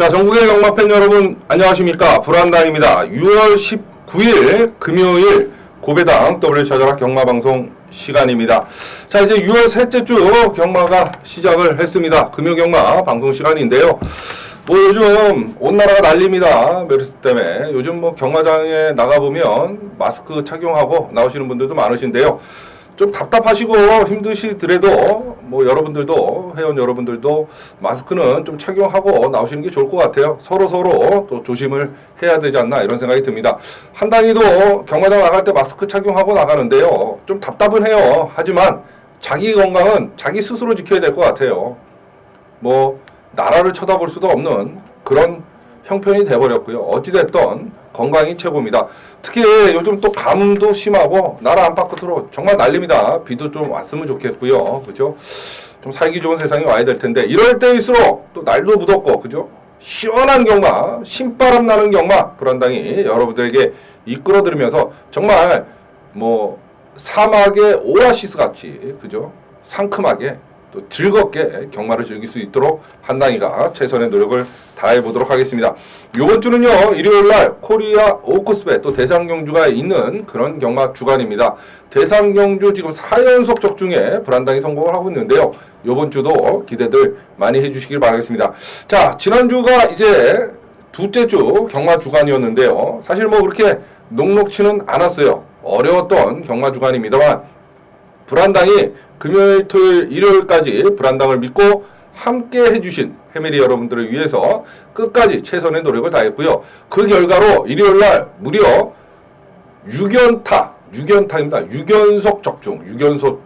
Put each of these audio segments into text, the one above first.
자, 전국의 경마팬 여러분 안녕하십니까? 불안당입니다. 6월 19일 금요일 고배당 W 찾아라 경마방송 시간입니다. 자, 이제 6월 셋째 주 경마가 시작을 했습니다. 금요 경마 방송 시간인데요. 뭐 요즘 온 나라가 난립니다. 메르스 때문에. 요즘 뭐 경마장에 나가보면 마스크 착용하고 나오시는 분들도 많으신데요. 좀 답답하시고 힘드시더라도 뭐 여러분들도 회원 여러분들도 마스크는 좀 착용하고 나오시는 게 좋을 것 같아요. 서로 또 조심을 해야 되지 않나 이런 생각이 듭니다. 한 단위도 경마장 나갈 때 마스크 착용하고 나가는데요. 좀 답답은 해요. 하지만 자기 건강은 자기 스스로 지켜야 될 것 같아요. 뭐 나라를 쳐다볼 수도 없는 그런 형편이 돼버렸고요. 어찌됐든 건강이 최고입니다. 특히 요즘 또 가뭄도 심하고 나라 안팎으로 정말 난립니다. 비도 좀 왔으면 좋겠고요. 그죠? 좀 살기 좋은 세상이 와야 될 텐데 이럴 때일수록 또 날도 무덥고 그죠? 시원한 경마, 신바람 나는 경마 불안당이 여러분들에게 이끌어드리면서 정말 뭐 사막의 오아시스 같이 그죠? 상큼하게 또 즐겁게 경마를 즐길 수 있도록 한당이가 최선의 노력을 다해 보도록 하겠습니다. 이번 주는요 일요일날 코리아 오크스배 또 대상경주가 있는 그런 경마 주간입니다. 대상경주 지금 4연속 적중에 불안당이 성공을 하고 있는데요. 이번 주도 기대들 많이 해주시길 바라겠습니다. 자, 지난주가 이제 둘째 주 경마 주간이었는데요. 사실 뭐 그렇게 녹록치는 않았어요. 어려웠던 경마 주간입니다만 불안당이 금요일, 토요일, 일요일까지 불안당을 믿고 함께 해주신 패밀리 여러분들을 위해서 끝까지 최선의 노력을 다했고요. 그 결과로 일요일날 무려 6연타입니다. 6연속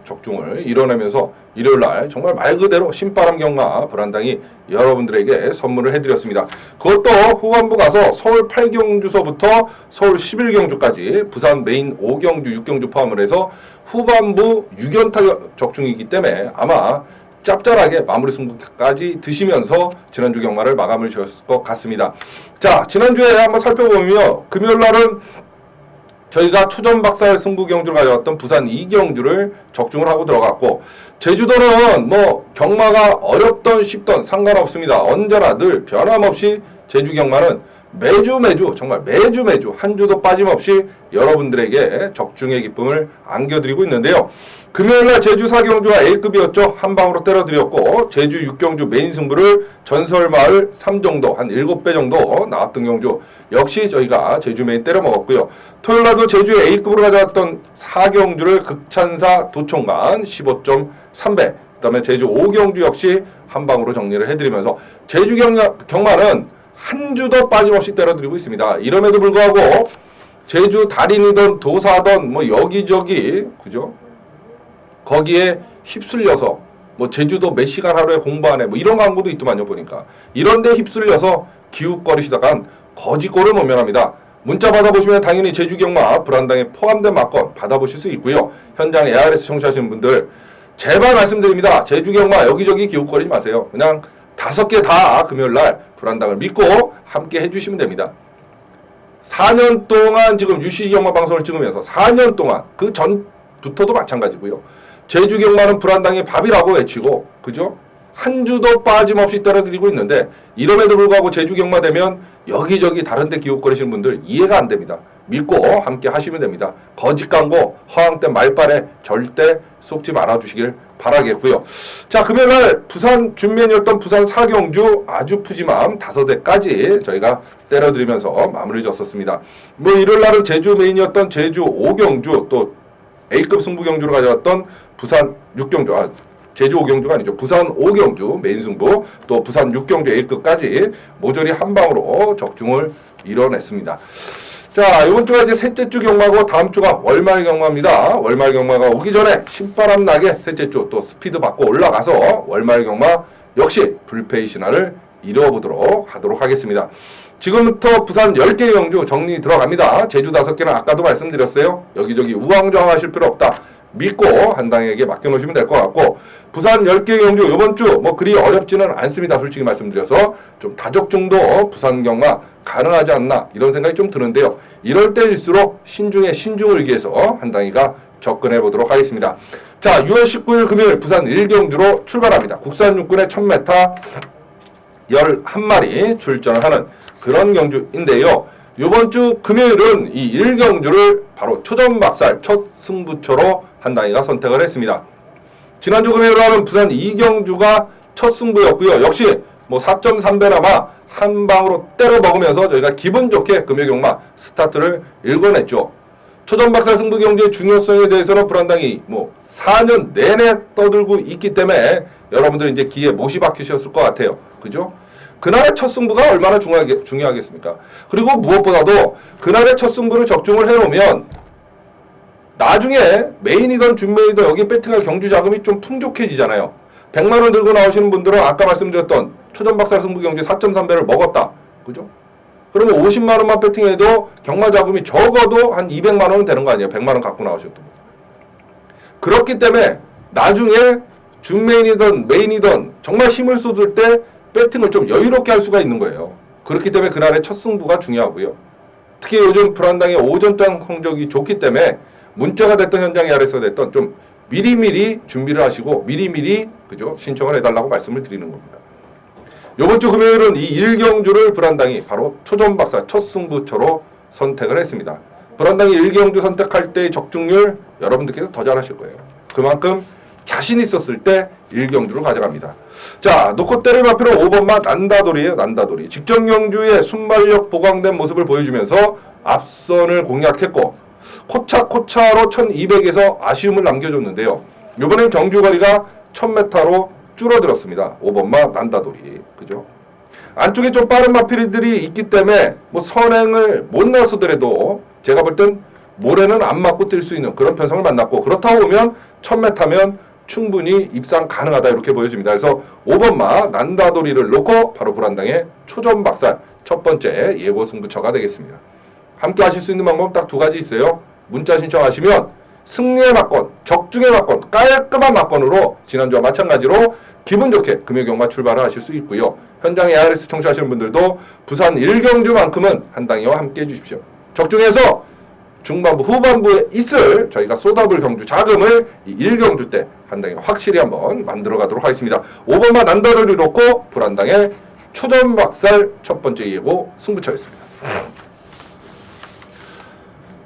적중을 이뤄내면서 일요일날 정말 말 그대로 신바람 경마 불안당이 여러분들에게 선물을 해드렸습니다. 그것도 후반부 가서 서울 8경주서부터 서울 11경주까지 부산 메인 5경주, 6경주 포함을 해서 후반부 6연타 적중이기 때문에 아마 짭짤하게 마무리 승부까지 드시면서 지난주 경마를 마감을 지었을 것 같습니다. 자, 지난주에 한번 살펴보면 금요일날은 저희가 초전박살 승부 경주를 가져왔던 부산 2경주를 적중을 하고 들어갔고 제주도는 뭐 경마가 어렵던 쉽던 상관없습니다. 언제나 늘 변함없이 제주 경마는 매주 정말 매주 한 주도 빠짐없이 여러분들에게 적중의 기쁨을 안겨드리고 있는데요. 금요일날 제주 4경주가 A급이었죠. 한 방으로 때려드렸고 제주 6경주 메인 승부를 전설마을 3정도 한 7배 정도 나왔던 경주 역시 저희가 제주 메인 때려 먹었고요. 토요일날도 제주 A급으로 가져왔던 4경주를 극찬사 도총관 15.3배 그 다음에 제주 5경주 역시 한 방으로 정리를 해드리면서 제주 경마는 한 주도 빠짐없이 때려드리고 있습니다. 이럼에도 불구하고 제주 달인이든 도사든 뭐 여기저기 그죠? 거기에 휩쓸려서 뭐 제주도 몇 시간 하루에 공부하네 뭐 이런 광고도 있더만요 보니까 이런데 휩쓸려서 기웃거리시다간 거지꼴을 모면합니다. 문자 받아보시면 당연히 제주 경마 불안당에 포함된 막건 받아보실 수 있고요. 현장 ARS 청취하시는 분들 제발 말씀드립니다. 제주 경마 여기저기 기웃거리지 마세요. 그냥 5개 다 금요일날 불안당을 믿고 함께 해주시면 됩니다. 4년 동안 지금 UC 경마 방송을 찍으면서 4년 동안 그 전부터도 마찬가지고요. 제주 경마는 불안당의 밥이라고 외치고 그죠? 한 주도 빠짐없이 때려드리고 있는데 이럼에도 불구하고 제주 경마 되면 여기저기 다른 데 기웃거리시는 분들 이해가 안 됩니다. 믿고 함께 하시면 됩니다. 거짓 광고, 허황된 말발에 절대 속지 말아주시길 바라겠고요. 자, 금요일날 부산 준비연이었던 부산 4경주 아주 푸짐함 5대까지 저희가 때려드리면서 마무리 졌었습니다. 뭐 일요일날은 제주 메인이었던 제주 5경주 또 A급 승부 경주로 가져왔던 부산 6경주 제주 5경주가 아니죠. 부산 5경주 메인 승부 또 부산 6경주 A급까지 모조리 한 방으로 적중을 이뤄냈습니다. 자, 이번 주가 이제 셋째 주 경마고 다음 주가 월말 경마입니다. 월말 경마가 오기 전에 신바람 나게 셋째 주 또 스피드 받고 올라가서 월말 경마 역시 불패의 신화를 이뤄보도록 하도록 하겠습니다. 지금부터 부산 10개 경주 정리 들어갑니다. 제주 5개는 아까도 말씀드렸어요. 여기저기 우왕좌왕 하실 필요 없다. 믿고 한당에게 맡겨놓으시면 될 것 같고 부산 10개 경주 이번 주 뭐 그리 어렵지는 않습니다. 솔직히 말씀드려서 좀 다적중도 부산 경마 가능하지 않나 이런 생각이 좀 드는데요. 이럴 때일수록 신중에 신중을 기해서 한당이가 접근해 보도록 하겠습니다. 자, 6월 19일 금요일 부산 1경주로 출발합니다. 국산 육군의 1000m 11마리 출전을 하는 그런 경주인데요. 이번 주 금요일은 이 1경주를 바로 초전박살 첫 승부처로 한당이가 선택을 했습니다. 지난주 금요일 하는 부산 2경주가 첫 승부였고요. 역시 뭐 4.3배나마 한 방으로 때려 먹으면서 저희가 기분 좋게 금요경마 스타트를 읽어냈죠. 초전박살 승부 경주의 중요성에 대해서는 불안당이 뭐 4년 내내 떠들고 있기 때문에 여러분들 이제 귀에 못이 박히셨을 것 같아요. 그죠? 그날의 첫 승부가 얼마나 중요하겠습니까? 그리고 무엇보다도 그날의 첫 승부를 적중을 해놓으면 나중에 메인이든 준메이든 여기 배팅할 경주 자금이 좀 풍족해지잖아요. 100만원 들고 나오시는 분들은 아까 말씀드렸던 초전박살 승부 경주 4.3배를 먹었다. 그죠? 그러면 50만원만 배팅해도 경마 자금이 적어도 한 200만원은 되는 거 아니에요? 100만원 갖고 나오셨던 분. 그렇기 때문에 나중에 준메인이든 메인이든 정말 힘을 쏟을 때 배팅을 좀 여유롭게 할 수가 있는 거예요. 그렇기 때문에 그날의 첫 승부가 중요하고요. 특히 요즘 불안당의 오전장 성적이 좋기 때문에 문자가 됐던 현장에 아래서 됐던 좀 미리미리 준비를 하시고 미리미리 그죠? 신청을 해달라고 말씀을 드리는 겁니다. 이번 주 금요일은 이 1경주를 불안당이 바로 초전박살 첫 승부처로 선택을 했습니다. 불안당이 1경주 선택할 때의 적중률 여러분들께서 더 잘하실 거예요. 그만큼 자신 있었을 때 1경주를 가져갑니다. 자, 놓고 때릴 마표는 5번마 난다돌이에요. 난다돌이. 직전 경주의 순발력 보강된 모습을 보여주면서 앞선을 공략했고 코차로 1200에서 아쉬움을 남겨줬는데요. 이번엔 경주거리가 1000m로 줄어들었습니다. 5번마 난다돌이. 그죠? 안쪽에 좀 빠른 마필들이 있기 때문에 뭐 선행을 못 나서더라도 제가 볼 땐 모래는 안 맞고 뛸 수 있는 그런 편성을 만났고 그렇다고 보면 1000m면 충분히 입상 가능하다 이렇게 보여집니다. 그래서 5번마 난다돌이를 놓고 바로 불안당의 초전박살 첫 번째 예고 승부처가 되겠습니다. 함께 하실 수 있는 방법 딱 두 가지 있어요. 문자 신청하시면 승리의 막권, 적중의 막권, 깔끔한 막권으로 지난주와 마찬가지로 기분 좋게 금요경마 출발을 하실 수 있고요. 현장 ARS 청취하시는 분들도 부산 1경주만큼은 한당이와 함께 해주십시오. 적중해서 중반부 후반부에 있을 저희가 쏟아볼 경주 자금을 이 1경주 때 한당이 확실히 한번 만들어 가도록 하겠습니다. 5번만 난다를 놓고 불한당의 초전박살 첫 번째 예고 승부처였습니다.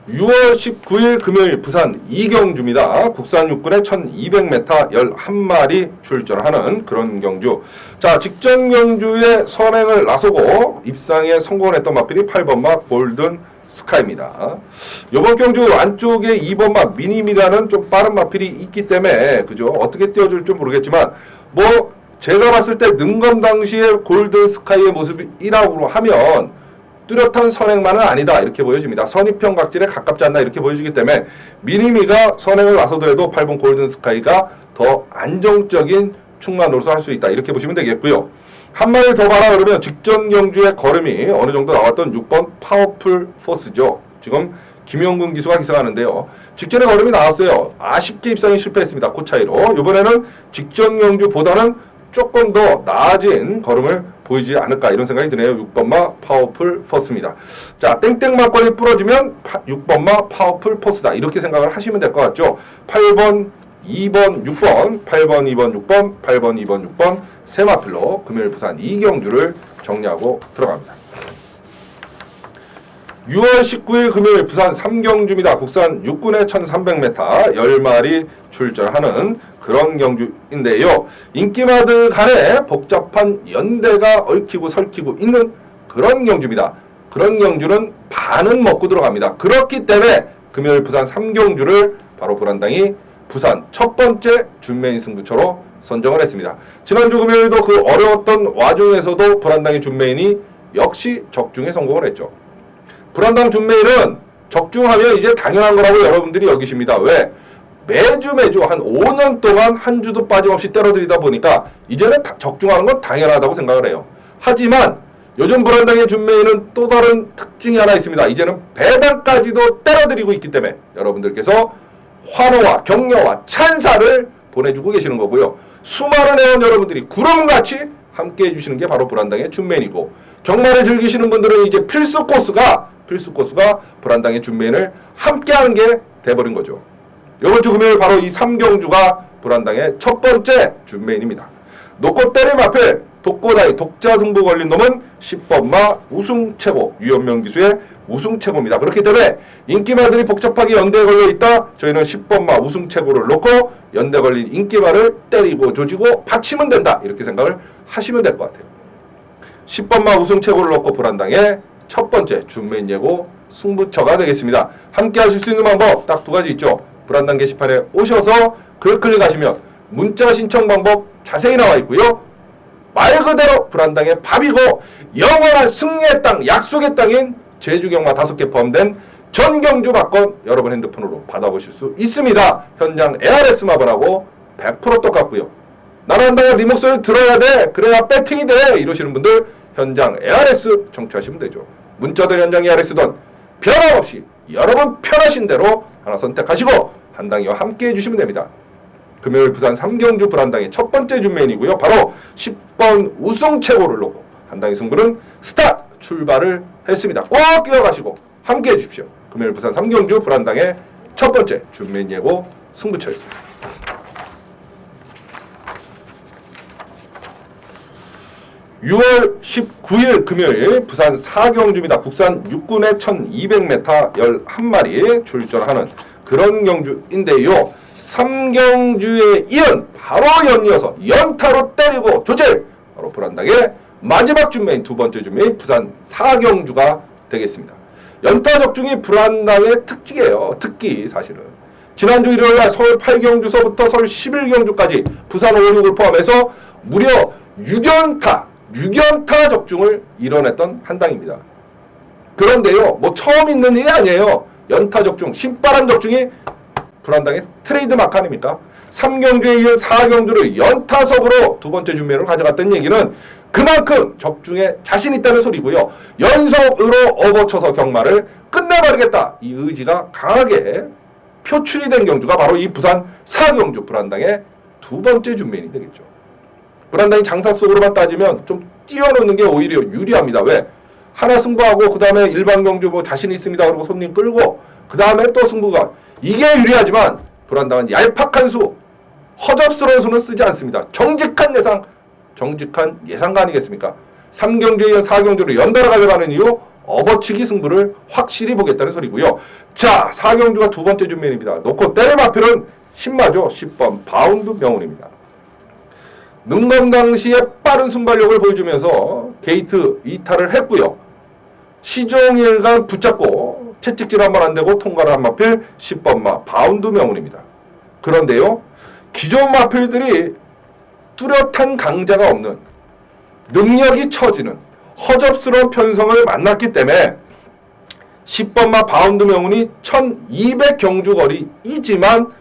6월 19일 금요일 부산 2경주입니다. 국산 육군의 1200m 11마리 출전하는 그런 경주. 자, 직전 경주에 선행을 나서고 입상에 성공했던 마필이 8번마 골든 스카이입니다. 이번 경주 안쪽에 2번마 미님이라는 좀 빠른 마필이 있기 때문에 그죠? 어떻게 띄워줄지 모르겠지만 뭐 제가 봤을 때 능검 당시에 골든 스카이의 모습이라고 하면 뚜렷한 선행만은 아니다 이렇게 보여집니다. 선입형 각질에 가깝지 않나 이렇게 보여지기 때문에 미니미가 선행을 나서더라도 8번 골든스카이가 더 안정적인 충만 노릇을 할 수 있다 이렇게 보시면 되겠고요. 한 마리 더 봐라 그러면 직전 경주의 걸음이 어느 정도 나왔던 6번 파워풀 포스죠. 지금 김영근 기수가 기승하는데요. 직전에 걸음이 나왔어요. 아쉽게 입상이 실패했습니다. 그 차이로. 이번에는 직전 경주보다는 조금 더 나아진 걸음을 보이지 않을까 이런 생각이 드네요. 6번마 파워풀 포스입니다. 자, 땡땡 막걸리 부러지면 6번마 파워풀 포스다 이렇게 생각을 하시면 될 것 같죠. 8번, 2번, 6번, 8번, 2번, 6번, 8번, 2번, 6번 세 마필로 금요일 부산 2경주를 정리하고 들어갑니다. 6월 19일 금요일 부산 3경주입니다. 국산 육군의 1300m 10마리 출전하는 그런 경주인데요. 인기마들 간에 복잡한 연대가 얽히고 설키고 있는 그런 경주입니다. 그런 경주는 반은 먹고 들어갑니다. 그렇기 때문에 금요일 부산 3경주를 바로 불안당이 부산 첫 번째 준메인 승부처로 선정을 했습니다. 지난주 금요일도 그 어려웠던 와중에서도 불안당의 준메인이 역시 적중에 성공을 했죠. 불안당 준메인은 적중하면 이제 당연한 거라고 여러분들이 여기십니다. 왜? 매주 한 5년 동안 한 주도 빠짐없이 때려들이다 보니까 이제는 적중하는 건 당연하다고 생각을 해요. 하지만 요즘 불안당의 준메인은 또 다른 특징이 하나 있습니다. 이제는 배당까지도 때려들이고 있기 때문에 여러분들께서 환호와 격려와 찬사를 보내주고 계시는 거고요. 수많은 회원 여러분들이 구름같이 함께 해주시는 게 바로 불안당의 준메인이고 경마를 즐기시는 분들은 이제 필수 코스가 불안당의 준메인을 함께하는 게 돼버린 거죠. 이번 주 금요일 바로 이 3경주가 불안당의 첫 번째 준메인입니다. 놓고 때림 앞에 독고다이 독자 승부 걸린 놈은 10번마 우승 최고, 유연명 기수의 우승 최고입니다. 그렇기 때문에 인기말들이 복잡하게 연대에 걸려 있다. 저희는 10번마 우승 최고를 놓고 연대 걸린 인기말을 때리고 조지고 받치면 된다. 이렇게 생각을 하시면 될 것 같아요. 10번마 우승 최고를 놓고 불안당의 첫 번째 준메인 예고 승부처가 되겠습니다. 함께 하실 수 있는 방법 딱 두 가지 있죠. 불안당 게시판에 오셔서 글 클릭하시면 문자 신청 방법 자세히 나와 있고요. 말 그대로 불안당의 밥이고 영원한 승리의 땅, 약속의 땅인 제주경마 5개 포함된 전경주 막건 여러분 핸드폰으로 받아보실 수 있습니다. 현장 ARS 마블하고 100% 똑같고요. 나는 한다가 네 목소리 들어야 돼. 그래야 배팅이 돼. 이러시는 분들 현장 ARS 청취하시면 되죠. 문자든 현장 ARS든 변함없이 여러분 편하신 대로 하나 선택하시고 한당이와 함께 해주시면 됩니다. 금요일 부산 3경주 불한당의 첫 번째 준메인이고요. 바로 10번 우승 최고를 놓고 한당의 승부는 스타트 출발을 했습니다. 꼭 끼어가시고 함께 해주십시오. 금요일 부산 3경주 불한당의 첫 번째 준메인 예고 승부처였습니다. (6월 19일) 금요일 부산 4경주입니다. 국산 6군의 1200m 11마리 출전하는 그런 경주인데요. 3경주에 이은 바로 연이어서 연타로 때리고 조질 바로 불안당의 마지막 준메인 두 번째 준메인 부산 4경주가 되겠습니다. 연타 적중이 불안당의 특징이에요. 특기 사실은. 지난주 일요일날 서울 8경주서부터 서울 11경주까지 부산 5, 6을 포함해서 무려 6연타 적중을 이뤄냈던 한당입니다. 그런데요, 뭐 처음 있는 일이 아니에요. 연타 적중, 신바람 적중이 불안당의 트레이드 마크 아닙니까? 3경주에 이은 4경주를 연타석으로 두 번째 준비를 가져갔다는 얘기는 그만큼 적중에 자신 있다는 소리고요. 연속으로 업어쳐서 경마를 끝내버리겠다. 이 의지가 강하게 표출이 된 경주가 바로 이 부산 4경주 불안당의 두 번째 준비인이 되겠죠. 불안당이 장사 속으로만 따지면 좀 뛰어놓는 게 오히려 유리합니다. 왜? 하나 승부하고 그 다음에 일반 경주 뭐 자신 있습니다. 그리고 손님 끌고 그 다음에 또 승부가 이게 유리하지만 불안당은 얄팍한 수, 허접스러운 수는 쓰지 않습니다. 정직한 예상가 아니겠습니까? 3경주에 이은 4경주를 연달아 가져가는 이유 업어치기 승부를 확실히 보겠다는 소리고요. 자, 4경주가 두 번째 준비입니다. 놓고 때릴 마필은 신마죠. 10번 바운드 명운입니다. 능검 당시에 빠른 순발력을 보여주면서 게이트 이탈을 했고요. 시종일관 붙잡고 채찍질 한번 안되고 통과를 한 마필 10번마 바운드 명운입니다. 그런데요, 기존 마필들이 뚜렷한 강자가 없는 능력이 처지는 허접스러운 편성을 만났기 때문에 10번마 바운드 명운이 1200 경주거리이지만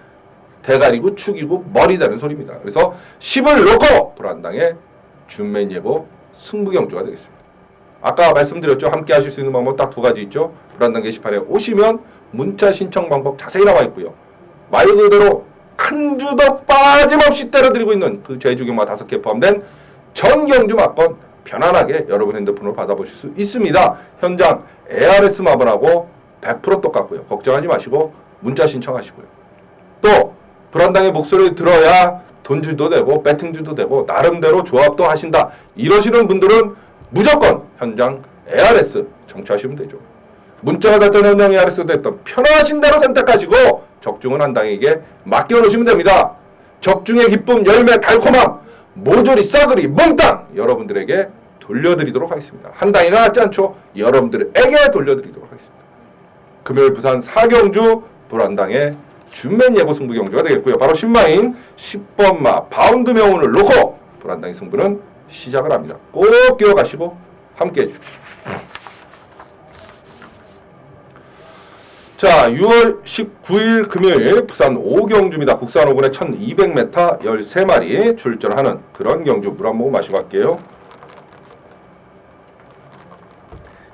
대가리고 축이고 머리다는 소리입니다. 그래서 10을 놓고 불안당의 준메인 예고 승부경주가 되겠습니다. 아까 말씀드렸죠. 함께 하실 수 있는 방법 딱 두 가지 있죠. 불안당 게시판에 오시면 문자 신청 방법 자세히 나와 있고요. 말 그대로 한 주도 빠짐없이 때려드리고 있는 그 제주경마 5개 포함된 전경주 막건 편안하게 여러분 핸드폰으로 받아보실 수 있습니다. 현장 ARS 마블하고 100% 똑같고요. 걱정하지 마시고 문자 신청하시고요. 또 불안당의 목소리를 들어야 돈줄도 되고 배팅줄도 되고 나름대로 조합도 하신다. 이러시는 분들은 무조건 현장 ARS 청취하시면 되죠. 문자가 됐던 현장 ARS 됐던 편하신 대로 선택하시고 적중은 한당에게 맡겨놓으시면 됩니다. 적중의 기쁨, 열매, 달콤함, 모조리, 싸그리, 몽땅 여러분들에게 돌려드리도록 하겠습니다. 한당이가 낫지 않죠? 여러분들에게 돌려드리도록 하겠습니다. 금요일 부산 4경주 불안당의 준맨 예고 승부 경주가 되겠고요. 바로 신마인 10번마 바운드 명운을 놓고 불안당의 승부는 시작을 합니다. 꼭 기억하시고 함께 해주십시오. 자, 6월 19일 금요일 부산 5경주입니다. 국산 5군의 1200m 13마리 출전하는 그런 경주. 물 한 모금 마시고 갈게요.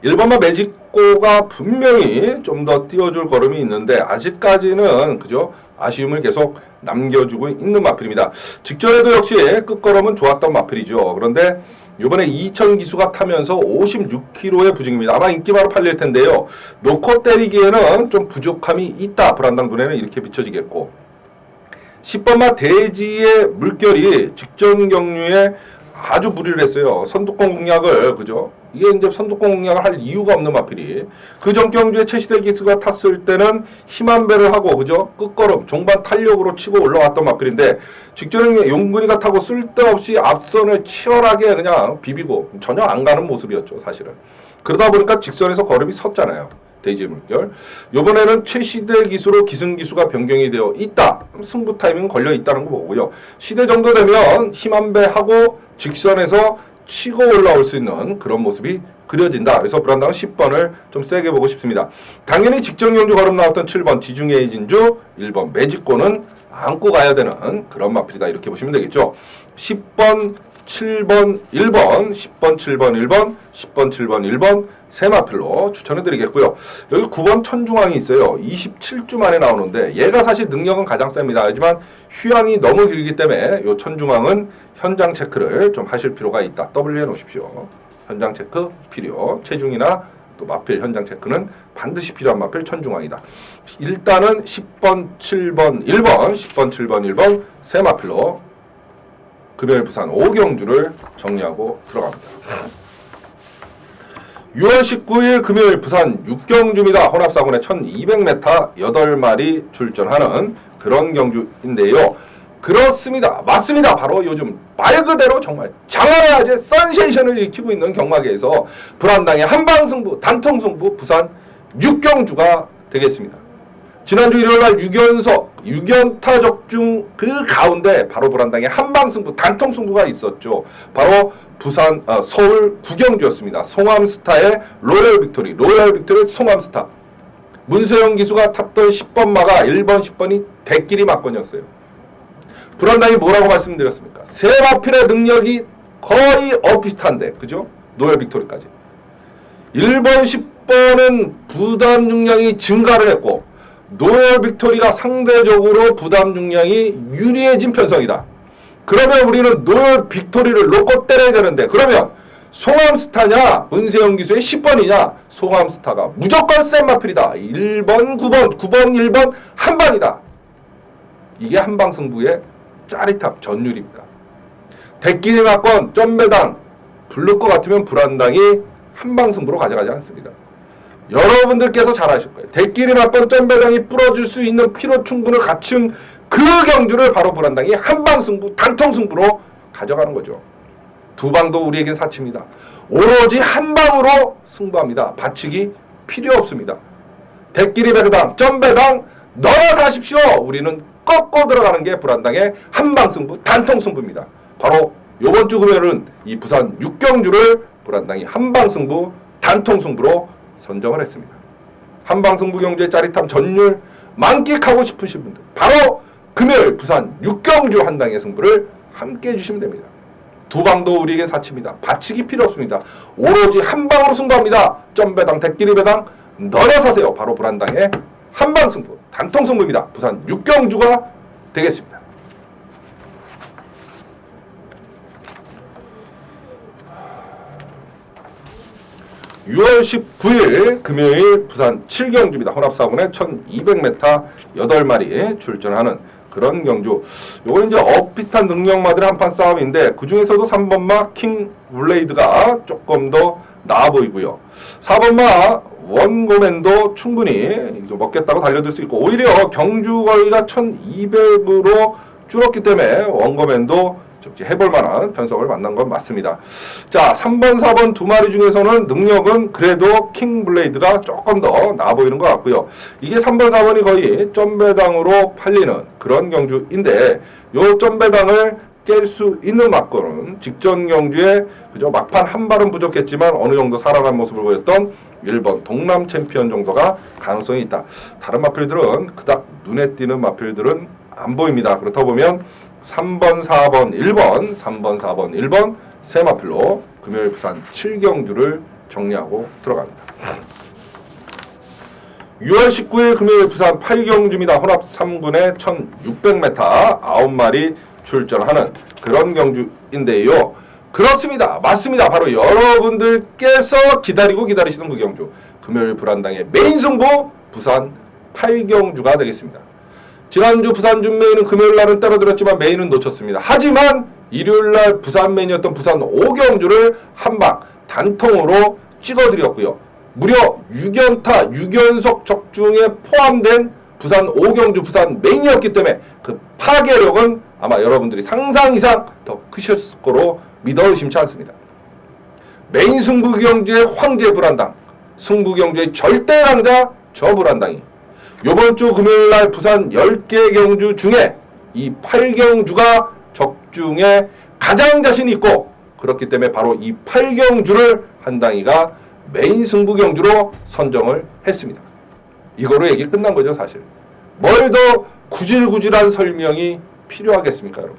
1번마 매직고가 분명히 좀 더 띄워줄 걸음이 있는데 아직까지는 그죠? 아쉬움을 계속 남겨주고 있는 마필입니다. 직전에도 역시 끝걸음은 좋았던 마필이죠. 그런데 이번에 2000 기수가 타면서 56kg의 부진입니다. 아마 인기바로 팔릴 텐데요. 놓고 때리기에는 좀 부족함이 있다. 불안당 눈에는 이렇게 비춰지겠고 10번마 대지의 물결이 직전 경류에 아주 무리를 했어요. 선두권 공략을, 그죠? 이게 이제 선두권 공략을 할 이유가 없는 마필이 그 전 경주에 최시대 기수가 탔을 때는 힘한 배를 하고, 그죠? 끝걸음 종반 탄력으로 치고 올라왔던 마필인데 직전에 용근이가 타고 쓸데없이 앞선을 치열하게 그냥 비비고 전혀 안 가는 모습이었죠, 사실은. 그러다 보니까 직선에서 걸음이 섰잖아요. 대지의 물결. 이번에는 최시대 기수로 기승기수가 변경이 되어 있다. 승부 타이밍 걸려 있다는 거 보고요. 시대 정도 되면 힘한 배 하고 직선에서 치고 올라올 수 있는 그런 모습이 그려진다. 그래서 불안당은 10번을 좀 세게 보고 싶습니다. 당연히 직전 경주 걸음 나왔던 7번 지중해의 진주, 1번 매직고는 안고 가야 되는 그런 마필이다. 이렇게 보시면 되겠죠. 10번, 7번, 1번, 10번, 7번, 1번, 10번, 7번, 1번 세 마필로 추천해드리겠고요. 여기 9번 천중앙이 있어요. 27주 만에 나오는데 얘가 사실 능력은 가장 셉니다. 하지만 휴양이 너무 길기 때문에 이 천중앙은 현장 체크를 좀 하실 필요가 있다. W해 놓으십시오. 현장 체크 필요. 체중이나 또 마필 현장 체크는 반드시 필요한 마필 천중앙이다. 일단은 10번, 7번, 1번, 10번, 7번, 1번 세 마필로 금요일 부산 5경주를 정리하고 들어갑니다. 6월 19일 금요일 부산 6경주입니다. 혼합사군에 1200m 8마리 출전하는 그런 경주인데요. 그렇습니다. 맞습니다. 바로 요즘 말 그대로 정말 장안의 화제 센세이션을 일으키고 있는 경마계에서 불안당의 한방승부, 단통승부 부산 6경주가 되겠습니다. 지난주 일요일날 6연타 적중 그 가운데 바로 불안당의 한방승부, 단통승부가 있었죠. 바로 부산, 서울 9경주였습니다. 송암스타의 로얄 빅토리 송암스타. 문세영 기수가 탔던 10번 마가 1번, 10번이 대끼리 막건이었어요. 불안당이 뭐라고 말씀드렸습니까? 세 마필의 능력이 거의 비슷한데, 그죠? 로얄 빅토리까지. 1번, 10번은 부담 중량이 증가를 했고, 로얄 빅토리가 상대적으로 부담 중량이 유리해진 편성이다. 그러면 우리는 로얄 빅토리를 놓고 때려야 되는데, 그러면 송암스타냐 문세영 기수의 10번이냐? 송암스타가 무조건 센 마필이다. 1번 9번 1번 한방이다. 이게 한방승부의 짜릿함 전율입니다. 대끼리 막건 점배당 부를 것 같으면 불안당이 한방승부로 가져가지 않습니다. 여러분들께서 잘 아실 거예요. 대끼리 막건 점배당이 뿌려줄 수 있는 피로 충분을 갖춘 그 경주를 바로 불안당이 한방승부 단통승부로 가져가는 거죠. 두 방도 우리에겐 사치입니다. 오로지 한방으로 승부합니다. 받치기 필요 없습니다. 대끼리 배당 점배당 넣어서 하십시오. 우리는 꺾고 들어가는 게 불안당의 한방승부 단통승부입니다. 바로 이번 주 금요일은 이 부산 6경주를 불안당이 한방승부 단통승부로 선정을 했습니다. 한방승부 경주의 짜릿함 전율 만끽하고 싶으신 분들 바로 금요일 부산 6경주 한당의 승부를 함께 해주시면 됩니다. 두 방도 우리에겐 사치입니다. 받치기 필요 없습니다. 오로지 한방으로 승부합니다. 점배당 대끼리 배당 넣어서 사세요. 바로 불안당의 한방승부 단통승부입니다. 부산 6경주가 되겠습니다. (6월 19일) 금요일 부산 7경주입니다. 혼합사군에 1200m 8마리 출전하는 그런 경주. 요건 이제 비슷한 능력마들의 한판 싸움인데 그 중에서도 3번마 킹 블레이드가 조금 더 나아 보이고요. 4번마 원고맨도 충분히 먹겠다고 달려들 수 있고 오히려 경주 거리가 1200으로 줄었기 때문에 원고맨도 해볼 만한 편성을 만난 건 맞습니다. 자, 3번, 4번 두 마리 중에서는 능력은 그래도 킹블레이드가 조금 더 나아 보이는 것 같고요. 이게 3번, 4번이 거의 점배당으로 팔리는 그런 경주인데 요 점배당을 깰 수 있는 막고는 직전 경주에 그죠 막판 한 발은 부족했지만 어느 정도 살아간 모습을 보였던 1번 동남 챔피언 정도가 가능성이 있다. 다른 마필들은 그닥 눈에 띄는 마필들은 안 보입니다. 그렇다 보면 3번, 4번, 1번, 3번, 4번, 1번 세 마필로 금요일 부산 7경주를 정리하고 들어갑니다. 6월 19일 금요일 부산 8경주입니다. 혼합 3군에 1600m 9마리 출전하는 그런 경주인데요. 그렇습니다. 맞습니다. 바로 여러분들께서 기다리시는 그 경주. 금요일 불안당의 메인 승부 부산 8경주가 되겠습니다. 지난주 부산 준메인은 금요일 날은 떨어뜨렸지만 메인은 놓쳤습니다. 하지만 일요일날 부산 메인이었던 부산 5경주를 한방 단통으로 찍어드렸고요. 무려 6연타 6연속 적중에 포함된 부산 5경주 부산 메인이었기 때문에 그 파괴력은 아마 여러분들이 상상 이상 더 크셨을 거로 믿어 의심치 않습니다. 메인 승부경주의 황제 불안당, 승부경주의 절대 강자 저 불안당이 요번 주 금요일날 부산 10개 경주 중에 이 8경주가 적중에 가장 자신 있고 그렇기 때문에 바로 이 8경주를 한당이가 메인 승부경주로 선정을 했습니다. 이거로 얘기 끝난 거죠, 사실. 뭘 더 구질구질한 설명이 필요하겠습니까, 여러분?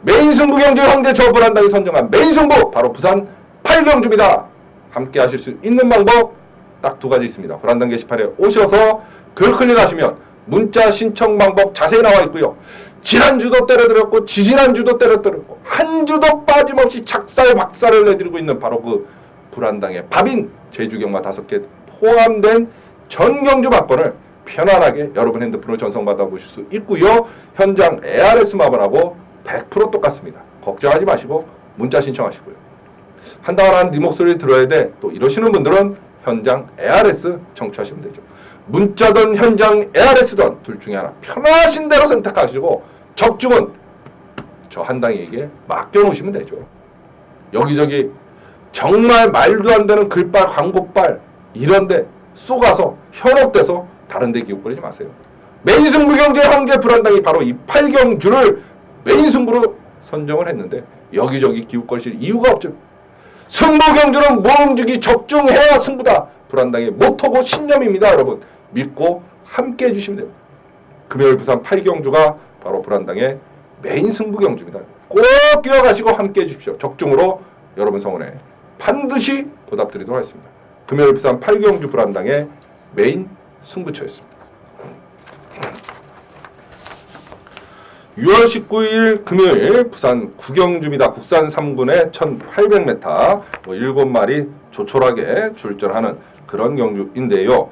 메인 승부경주 황제 저 불안당이 선정한 메인 승부 바로 부산 8경주입니다. 함께 하실 수 있는 방법 딱 두 가지 있습니다. 불안당 게시판에 오셔서 글 클릭하시면 문자 신청 방법 자세히 나와 있고요. 지난주도 때려드렸고 지지난주도 때려드렸고 한 주도 빠짐없이 작살 박살을 내드리고 있는 바로 그 불안당의 밥인 제주경마 5개 포함된 전경주 막권을 편안하게 여러분 핸드폰으로 전송받아 보실 수 있고요. 현장 ARS 마번하고 100% 똑같습니다. 걱정하지 마시고 문자 신청하시고요. 한당하라는 네 목소리 들어야 돼. 또 이러시는 분들은 현장 ARS 청취하시면 되죠. 문자든 현장 ARS든 둘 중에 하나 편하신 대로 선택하시고 적중은 저 한당이에게 맡겨놓으시면 되죠. 여기저기 정말 말도 안 되는 글빨 광고빨 이런데 쏘가서 현혹돼서 다른데 기웃거리지 마세요. 메인 승부경주의 황제 불안당이 바로 이 8경주를 메인 승부로 선정을 했는데 여기저기 기웃거리실 이유가 없죠. 승부경주는 모음주기 적중해야 승부다. 불안당의 모토고 신념입니다. 여러분 믿고 함께 해주시면 됩니다. 금요일 부산 8경주가 바로 불안당의 메인 승부경주입니다. 꼭 끼워가시고 함께 해주십시오. 적중으로 여러분 성원에 반드시 보답드리도록 하겠습니다. 금요일 부산 8경주 불안당의 메인 승부처였습니다. 6월 19일 금요일 부산 9경주입니다. 국산 3군의 1800m 7마리 조촐하게 출전하는 그런 경주인데요.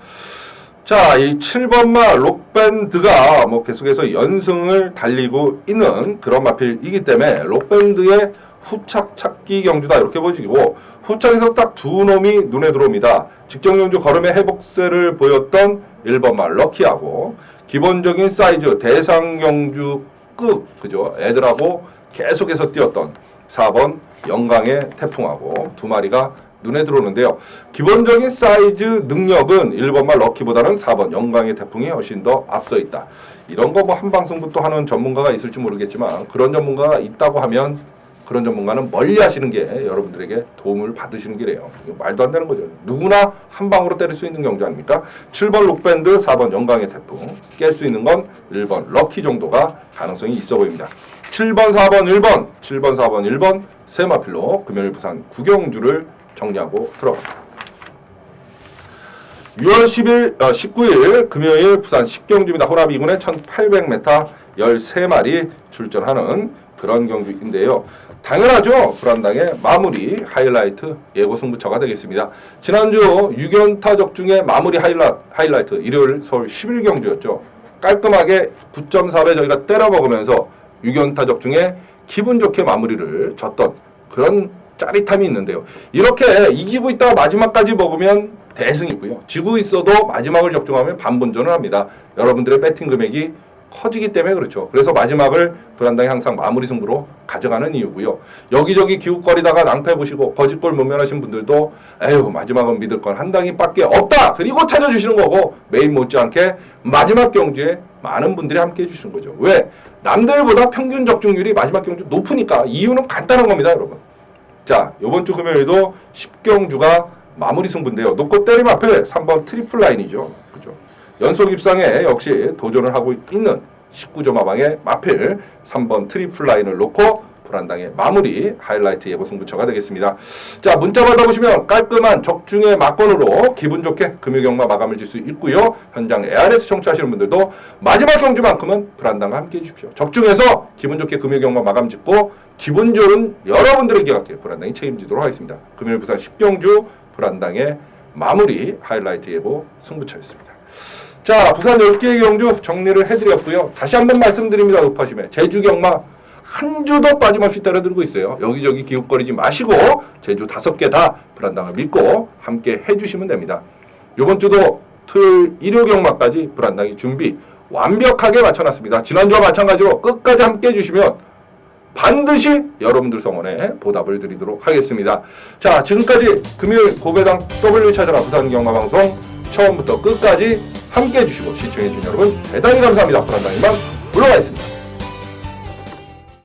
자, 이 7번마 록밴드가 계속해서 연승을 달리고 있는 그런 마필이기 때문에 록밴드의 후착 찾기 경주다 이렇게 보여지고 후착에서 딱 두 놈이 눈에 들어옵니다. 직전 경주 걸음의 회복세를 보였던 1번마 럭키하고 기본적인 사이즈 대상 경주급 그죠? 애들하고 계속해서 뛰었던 4번 영광의 태풍하고 두 마리가 눈에 들어오는데요. 기본적인 사이즈 능력은 1번마 럭키보다는 4번 영광의 태풍이 훨씬 더 앞서 있다. 이런 거 한방승부도 하는 전문가가 있을지 모르겠지만 그런 전문가가 있다고 하면 그런 전문가는 멀리 하시는 게 여러분들에게 도움을 받으시는 길이에요. 말도 안 되는 거죠. 누구나 한 방으로 때릴 수 있는 경주 아닙니까? 7번 록밴드, 4번 영광의 태풍. 깰 수 있는 건 1번 럭키 정도가 가능성이 있어 보입니다. 7번, 4번, 1번, 7번, 4번, 1번 세 마필로 금요일 부산 9경주를 정리하고 들어갑니다. 6월 19일 금요일 부산 10경주입니다. 호랍 2군의 1800m 13마리 출전하는 그런 경주인데요. 당연하죠. 불안당의 마무리 하이라이트 예고 승부처가 되겠습니다. 지난주 6연타 적중의 마무리 하이라이트 일요일 서울 11경주였죠. 깔끔하게 9.4배 저희가 때려먹으면서 6연타 적중에 기분 좋게 마무리를 졌던 그런 짜릿함이 있는데요. 이렇게 이기고 있다가 마지막까지 먹으면 대승이고요. 지고 있어도 마지막을 적중하면 반본전을 합니다. 여러분들의 배팅 금액이 커지기 때문에 그렇죠. 그래서 마지막을 불안당이 항상 마무리 승부로 가져가는 이유고요. 여기저기 기웃거리다가 낭패 보시고 거짓골 문면하신 분들도 에휴 마지막은 믿을 건 한당이밖에 없다. 그리고 찾아주시는 거고 메인 못지않게 마지막 경주에 많은 분들이 함께 해주시는 거죠. 왜? 남들보다 평균 적중률이 마지막 경주 높으니까. 이유는 간단한 겁니다, 여러분. 자, 이번 주 금요일도 10경주가 마무리 승부인데요. 놓고 때림 앞에 3번 트리플 라인이죠. 그죠? 연속 입상에 역시 도전을 하고 있는 19점 하방의 마필 3번 트리플 라인을 놓고 불안당의 마무리 하이라이트 예고 승부처가 되겠습니다. 자, 문자 받아보시면 깔끔한 적중의 막건으로 기분 좋게 금요경마 마감을 질 수 있고요. 현장 ARS 청취하시는 분들도 마지막 경주만큼은 불안당과 함께 해주십시오. 적중해서 기분 좋게 금요경마 마감 짓고 기분 좋은 여러분들에게 갖게 불안당이 책임지도록 하겠습니다. 금요일 부산 10경주 불안당의 마무리 하이라이트 예고 승부처였습니다. 자, 부산 10개의 경주 정리를 해드렸고요. 다시 한번 말씀드립니다. 높아심에 제주경마 한 주도 빠짐없이 때려들고 있어요. 여기저기 기웃거리지 마시고 제주 5개 다 불안당을 믿고 함께 해주시면 됩니다. 이번 주도 토요일 일요 경마까지 불안당이 준비 완벽하게 맞춰놨습니다. 지난주와 마찬가지로 끝까지 함께 해주시면 반드시 여러분들 성원에 보답을 드리도록 하겠습니다. 자, 지금까지 금요일 고배당 W 찾아라 부산 경마방송 처음부터 끝까지 함께 해주시고 시청해주신 여러분 대단히 감사합니다. 불안당이만 물러가 있습니다.